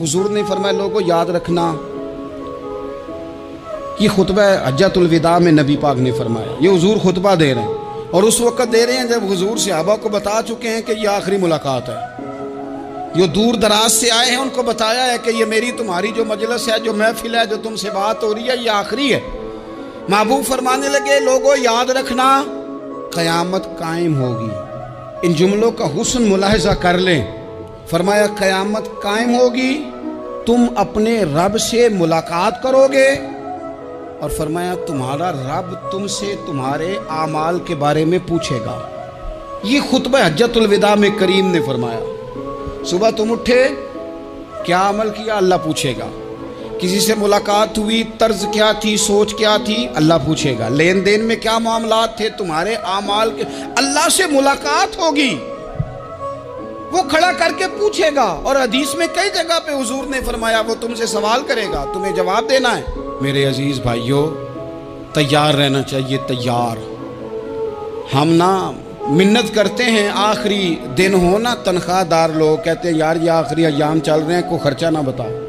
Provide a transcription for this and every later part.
हुजूर ने फरमाया लोगों याद रखना, ये खुतबा हज्जतुल अलविदा में नबी पाक ने फरमाया, ये हुजूर खुतबा दे रहे हैं और उस वक्त दे रहे हैं जब हुजूर सहाबा को बता चुके हैं कि ये आखिरी मुलाकात है। जो दूर दराज से आए हैं उनको बताया है कि ये मेरी तुम्हारी जो मजलिस है, जो महफिल है, जो तुमसे बात हो रही है, ये आखिरी है। महबूब फरमाने लगे लोगों याद रखना क़यामत कायम होगी। इन जुमलों का हुस्न मुलाहिजा कर लें। फरमाया क़यामत कायम होगी, तुम अपने रब से मुलाकात करोगे और फरमाया तुम्हारा रब तुमसे तुम्हारे आमाल के बारे में पूछेगा। ये खुतबा हज्जतुल अलविदा में करीम ने फरमाया। सुबह तुम उठे, क्या अमल किया, अल्लाह पूछेगा। किसी से मुलाकात हुई, तर्ज क्या थी, सोच क्या थी, अल्लाह पूछेगा। लेन देन में क्या मामलात थे, तुम्हारे आमाल के, अल्लाह से मुलाकात होगी, वो खड़ा करके पूछेगा। और हदीस में कई जगह पे हुजूर ने फरमाया वो तुमसे सवाल करेगा, तुम्हें जवाब देना है। मेरे अजीज भाइयों, तैयार रहना चाहिए, तैयार। हम ना मिन्नत करते हैं आखिरी दिन हो ना, तनख्वाहदार लोग कहते हैं यार ये आखिरी अयाम चल रहे हैं, कोई खर्चा ना बताओ,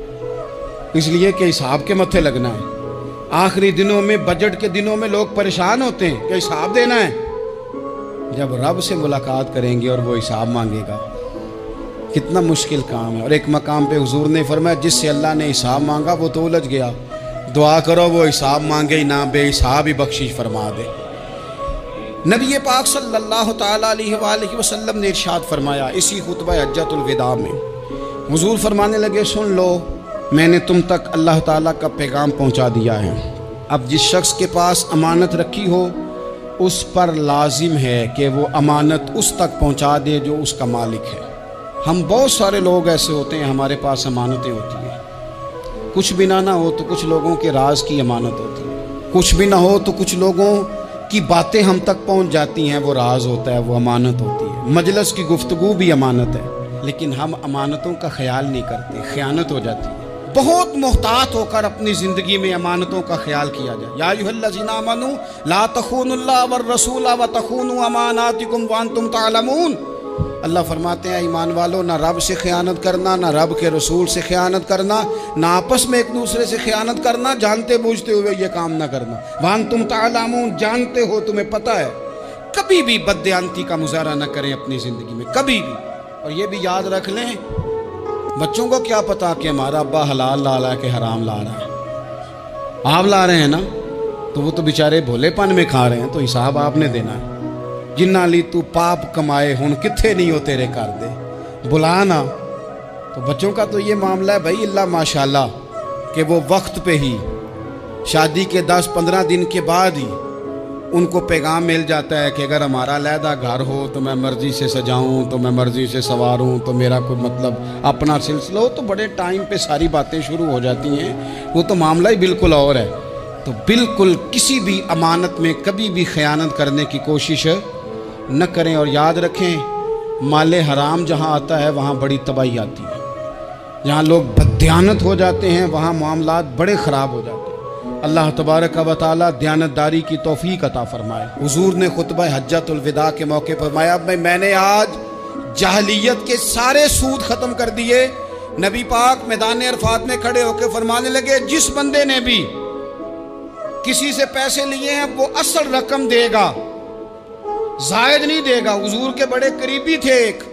इसलिए कि हिसाब के मत्थे लगना है। आखिरी दिनों में, बजट के दिनों में लोग परेशान होते हैं कि हिसाब देना है। जब रब से मुलाकात करेंगे और वो हिसाब मांगेगा, कितना मुश्किल काम है। और एक मकाम पे हुजूर ने फरमाया जिससे अल्लाह ने हिसाब मांगा वो तो उलझ गया, दुआ करो वो हिसाब मांगे ही ना, बेहिसाब ही बख्शिश फरमा दे। नबी पाक सल्लल्लाहु तआला अलैहि वसल्लम ने इरशाद फरमाया इसी खुतबा हज्जतुल अलविदा में। हुजूर फरमाने लगे सुन लो, मैंने तुम तक अल्लाह ताला का पैगाम पहुंचा दिया है। अब जिस शख्स के पास अमानत रखी हो उस पर लाजिम है कि वो अमानत उस तक पहुंचा दे जो उसका मालिक है। हम बहुत सारे लोग ऐसे होते हैं, हमारे पास अमानतें होती हैं, कुछ भी ना हो तो कुछ लोगों के राज की अमानत होती है, कुछ भी ना हो तो कुछ लोगों की बातें हम तक पहुंच जाती हैं, वो राज होता है, वो अमानत होती है। मजलिस की गुफ्तगू भी अमानत है, लेकिन हम अमानतों का ख्याल नहीं करते, खयानत हो जाती है। बहुत मोहतात होकर अपनी ज़िंदगी में अमानतों का ख्याल किया जाए। या अय्युहल्लज़ीना आमनू ला तख़ूनुल्लाह वर रसूला व तख़ूनू अमानातिकुम व अंतुम तालमून। अल्लाह फरमाते हैं ईमान वालों, ना रब से ख़यानत करना, ना रब के रसूल से ख़यानत करना, ना आपस में एक दूसरे से ख़यानत करना, जानते बूझते हुए ये काम ना करना। वान तुम तालमून, जानते हो, तुम्हें पता है। कभी भी बददियानती का मुजाहरा ना करें अपनी ज़िंदगी में, कभी भी। और ये भी याद रख लें, बच्चों को क्या पता कि हमारा अब्बा हलाल ला रहा है कि हराम ला रहा है। आप ला रहे हैं ना, तो वो तो बेचारे भोलेपन में खा रहे हैं, तो हिसाब आपने देना है। जिन्ना ली तू पाप कमाए हुन किथे नहीं हो तेरे कर दे, बुला ना। तो बच्चों का तो ये मामला है भाई, अल्लाह माशाल्लाह कि वो वक्त पे ही शादी के 10-15 दिन के बाद ही उनको पैगाम मिल जाता है कि अगर हमारा अलहदा घर हो तो मैं मर्ज़ी से सजाऊं, तो मैं मर्ज़ी से सवारूं, तो मेरा कोई मतलब अपना सिलसिला हो, तो बड़े टाइम पे सारी बातें शुरू हो जाती हैं। वो तो मामला ही बिल्कुल और है। तो बिल्कुल किसी भी अमानत में कभी भी ख़यानत करने की कोशिश न करें। और याद रखें, माले हराम जहाँ आता है वहाँ बड़ी तबाही आती है। जहाँ लोग बददियानत हो जाते हैं वहाँ मामलात बड़े ख़राब हो जाते हैं। अल्लाह तबारक व तआला दयानतदारी की तौफीक अता फरमाए। हुजूर ने खुतबा हज्जतुल अलविदा के मौके पर फरमाया मैंने आज जाहलियत के सारे सूद ख़त्म कर दिए। नबी पाक मैदान अरफात में खड़े होकर फरमाने लगे जिस बंदे ने भी किसी से पैसे लिए हैं वो असल रकम देगा, जायद नहीं देगा। हुजूर के बड़े करीबी थे एक,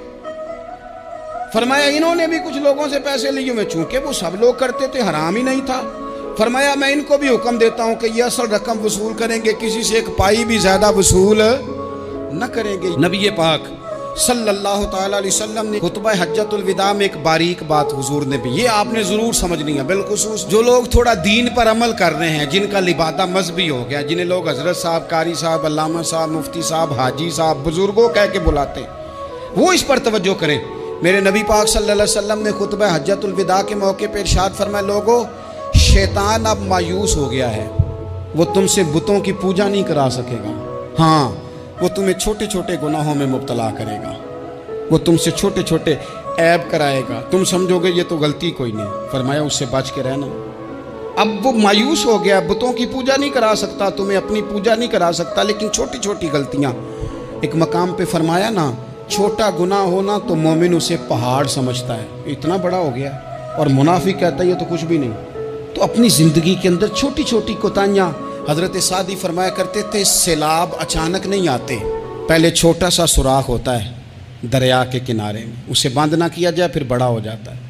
फरमाया इन्होंने भी कुछ लोगों से पैसे लिए हुए, चूंकि वो सब लोग करते थे, हराम ही नहीं था। फरमाया मैं इनको भी हुक्म देता हूं कि ये असल रकम वसूल करेंगे, किसी से एक पाई भी ज्यादा वसूल न करेंगे। नबी पाक सल्लल्लाहु तआला अलैहि वसल्लम ने खुतबा हज्जतुल अलविदा में एक बारीक बात हुजूर ने भी, ये आपने ज़रूर समझनी है, बिलखुसूस जो लोग थोड़ा दीन पर अमल कर रहे हैं, जिनका लिबादा मजहबी हो गया, जिन्हें लोग हज़रत साहब, कारी साहब, अल्लामा साहब, मुफ्ती साहब, हाजी साहब, बुजुर्गों कह के बुलाते हैं, वो इस पर तवज्जो करें। मेरे नबी पाक सल्लल्लाहु अलैहि वसल्लम ने खुतबा हज्जतुल अलविदा के मौके पर इरशाद फरमाया लोगों, शैतान अब मायूस हो गया है, वो तुमसे बुतों की पूजा नहीं करा सकेगा। हाँ, वो तुम्हें छोटे छोटे गुनाहों में मुब्तला करेगा, वो तुमसे छोटे छोटे ऐब कराएगा, तुम समझोगे ये तो गलती कोई नहीं। फरमाया उससे बच के रहना। अब वो मायूस हो गया, बुतों की पूजा नहीं करा सकता, तुम्हें अपनी पूजा नहीं करा सकता, लेकिन छोटी छोटी गलतियाँ। एक मकाम पे फरमाया ना, छोटा गुनाह होना तो मोमिन उसे पहाड़ समझता है, इतना बड़ा हो गया। اور منافق کہتا ہے یہ تو کچھ بھی نہیں. تو اپنی زندگی کے اندر چھوٹی چھوٹی کوتاہیاں. حضرت سعدی فرمایا کرتے تھے سیلاب اچانک نہیں آتے, پہلے چھوٹا سا سوراخ ہوتا ہے دریا کے کنارے میں, اسے بند نہ کیا جائے پھر بڑا ہو جاتا ہے.